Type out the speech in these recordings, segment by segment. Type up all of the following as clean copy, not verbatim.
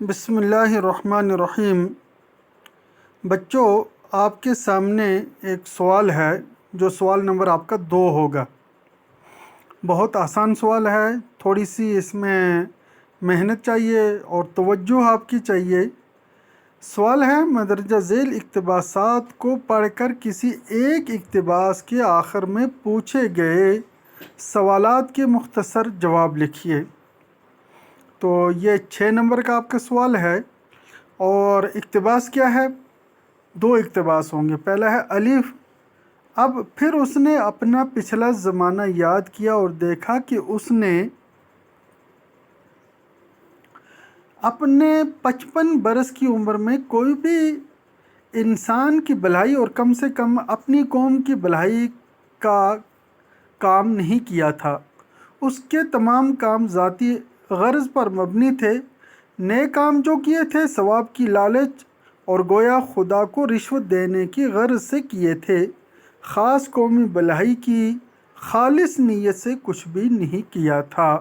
بسم اللہ الرحمن الرحیم۔ بچوں، آپ کے سامنے ایک سوال ہے جو سوال نمبر آپ کا 2 ہوگا۔ بہت آسان سوال ہے، تھوڑی سی اس میں محنت چاہیے اور توجہ آپ کی چاہیے۔ سوال ہے، مندرجہ ذیل اقتباسات کو پڑھ کر کسی ایک اقتباس کے آخر میں پوچھے گئے سوالات کے مختصر جواب لکھیے۔ تو یہ 6 نمبر کا آپ کا سوال ہے اور اقتباس کیا ہے؟ 2 اقتباس ہوں گے۔ پہلا ہے الف۔ اب پھر اس نے اپنا پچھلا زمانہ یاد کیا اور دیکھا کہ اس نے اپنے 55 برس کی عمر میں کوئی بھی انسان کی بھلائی اور کم سے کم اپنی قوم کی بھلائی کا کام نہیں کیا تھا۔ اس کے تمام کام ذاتی غرض پر مبنی تھے۔ نیک کام جو کیے تھے ثواب کی لالچ اور گویا خدا کو رشوت دینے کی غرض سے کیے تھے، خاص قومی بھلائی کی خالص نیت سے کچھ بھی نہیں کیا تھا۔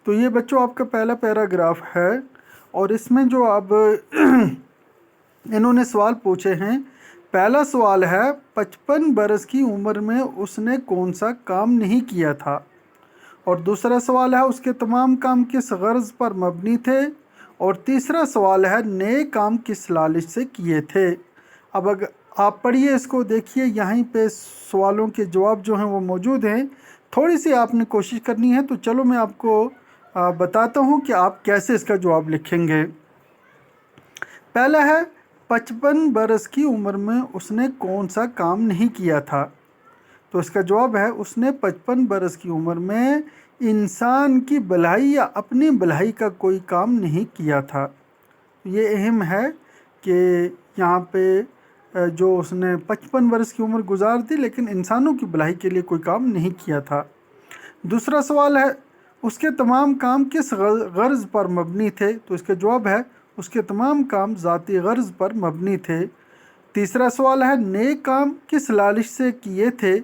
تو یہ بچوں آپ کا پہلا پیراگراف ہے اور اس میں جو اب انہوں نے سوال پوچھے ہیں، پہلا سوال ہے 55 برس کی عمر میں اس نے کون سا کام نہیں کیا تھا، اور دوسرا سوال ہے اس کے تمام کام کس غرض پر مبنی تھے، اور تیسرا سوال ہے نیک کام کس لالچ سے کیے تھے۔ اب اگر آپ پڑھیے اس کو، دیکھیے یہیں پہ سوالوں کے جواب جو ہیں وہ موجود ہیں۔ تھوڑی سی آپ نے کوشش کرنی ہے، تو چلو میں آپ کو بتاتا ہوں کہ آپ کیسے اس کا جواب لکھیں گے۔ پہلا ہے 55 برس کی عمر میں اس نے کون سا کام نہیں کیا تھا، تو اس کا جواب ہے اس نے 55 برس کی عمر میں انسان کی بھلائی یا اپنی بھلائی کا کوئی کام نہیں کیا تھا۔ یہ اہم ہے کہ یہاں پہ جو اس نے 55 برس کی عمر گزار دی لیکن انسانوں کی بھلائی کے لیے کوئی کام نہیں کیا تھا۔ دوسرا سوال ہے اس کے تمام کام کس غرض پر مبنی تھے، تو اس کا جواب ہے اس کے تمام کام ذاتی غرض پر مبنی تھے۔ تیسرا سوال ہے نیک کام کس لالچ سے کیے تھے،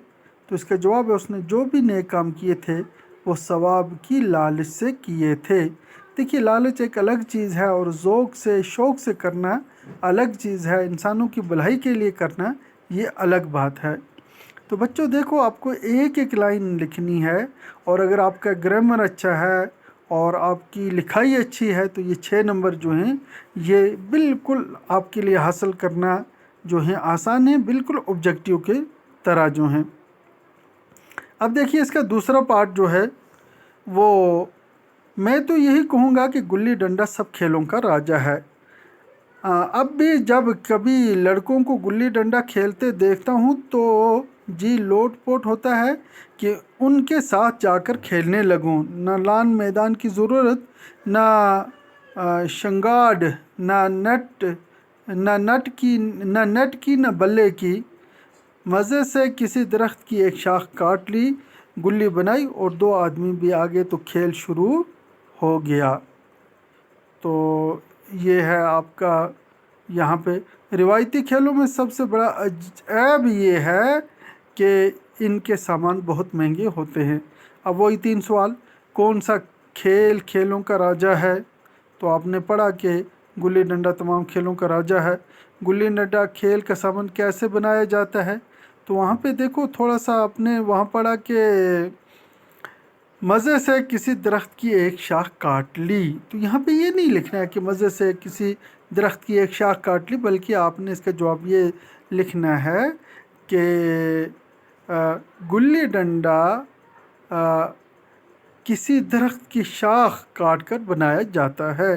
تو اس کا جواب ہے اس نے جو بھی نیک کام کیے تھے وہ ثواب کی لالچ سے کیے تھے۔ دیکھیے لالچ ایک الگ چیز ہے اور ذوق سے شوق سے کرنا الگ چیز ہے، انسانوں کی بھلائی کے لیے کرنا یہ الگ بات ہے۔ تو بچوں دیکھو، آپ کو ایک ایک لائن لکھنی ہے، اور اگر آپ کا گرامر اچھا ہے اور آپ کی لکھائی اچھی ہے تو یہ 6 نمبر جو ہیں یہ بالکل آپ کے لیے حاصل کرنا جو ہیں آسان ہیں، بالکل آبجیکٹیو کے طرح جو ہیں۔ اب دیکھیے اس کا دوسرا پارٹ جو ہے وہ میں تو یہی کہوں گا کہ گلی ڈنڈا سب کھیلوں کا راجہ ہے۔ اب بھی جب کبھی لڑکوں کو گلی ڈنڈا کھیلتے دیکھتا ہوں تو جی لوٹ پوٹ ہوتا ہے کہ ان کے ساتھ جا کر کھیلنے لگوں۔ نہ لان میدان کی ضرورت، نہ شنگارڈ، نہ نٹ کی نہ بلے کی، مزے سے کسی درخت کی ایک شاخ کاٹ لی، گلی بنائی اور 2 آدمی بھی آگے تو کھیل شروع ہو گیا۔ تو یہ ہے آپ کا یہاں پہ روایتی کھیلوں میں سب سے بڑا عیب یہ ہے کہ ان کے سامان بہت مہنگے ہوتے ہیں۔ اب وہی 3 سوال، کون سا کھیل کھیلوں کا راجہ ہے؟ تو آپ نے پڑھا کہ گلی ڈنڈا تمام کھیلوں کا راجہ ہے۔ گلی ڈنڈا کھیل کا سامان کیسے بنایا جاتا ہے؟ تو وہاں پہ دیکھو تھوڑا سا آپ نے وہاں پڑھا کہ مزے سے کسی درخت کی ایک شاخ کاٹ لی، تو یہاں پہ یہ نہیں لکھنا ہے کہ مزے سے کسی درخت کی ایک شاخ کاٹ لی، بلکہ آپ نے اس کا جواب یہ لکھنا ہے کہ گلی ڈنڈا کسی درخت کی شاخ کاٹ کر بنایا جاتا ہے۔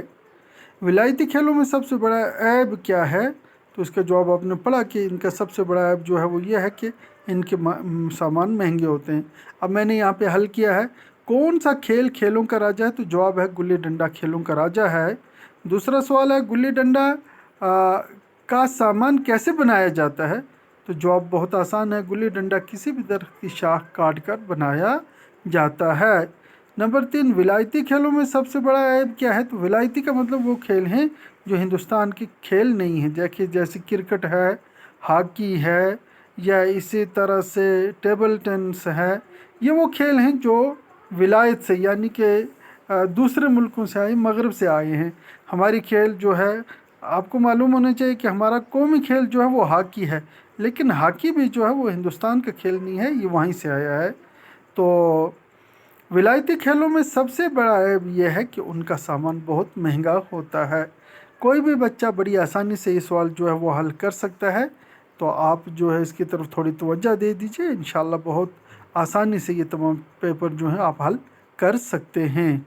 ولایتی کھیلوں میں سب سے بڑا عیب کیا ہے؟ تو اس کا جواب آپ نے پڑھا کہ ان کا سب سے بڑا عیب جو ہے وہ یہ ہے کہ ان کے سامان مہنگے ہوتے ہیں۔ اب میں نے یہاں پہ حل کیا ہے کون سا کھیل کھیلوں کا راجہ ہے، تو جواب ہے گلی ڈنڈا کھیلوں کا راجہ ہے۔ دوسرا سوال ہے گلی ڈنڈا کا سامان کیسے بنایا جاتا ہے، تو جواب بہت آسان ہے، گلی ڈنڈا کسی بھی درخت کی شاخ کاٹ کر بنایا جاتا ہے۔ نمبر 3، ولایتی کھیلوں میں سب سے بڑا عیب کیا ہے؟ تو ولایتی کا مطلب وہ کھیل ہیں جو ہندوستان کے کھیل نہیں ہیں، جیسے کرکٹ ہے، ہاکی ہے، یا اسی طرح سے ٹیبل ٹینس ہے۔ یہ وہ کھیل ہیں جو ولایت سے یعنی کہ دوسرے ملکوں سے آئے، مغرب سے آئے ہیں۔ ہماری کھیل جو ہے، آپ کو معلوم ہونا چاہیے کہ ہمارا قومی کھیل جو ہے وہ ہاکی ہے، لیکن ہاکی بھی جو ہے وہ ہندوستان کا کھیل نہیں ہے، یہ وہیں سے آیا ہے۔ تو ولایتی کھیلوں میں سب سے بڑا عیب یہ ہے کہ ان کا سامان بہت مہنگا ہوتا ہے۔ کوئی بھی بچہ بڑی آسانی سے یہ سوال جو ہے وہ حل کر سکتا ہے، تو آپ جو ہے اس کی طرف تھوڑی توجہ دے دیجئے، انشاءاللہ بہت آسانی سے یہ تمام پیپر جو ہیں آپ حل کر سکتے ہیں۔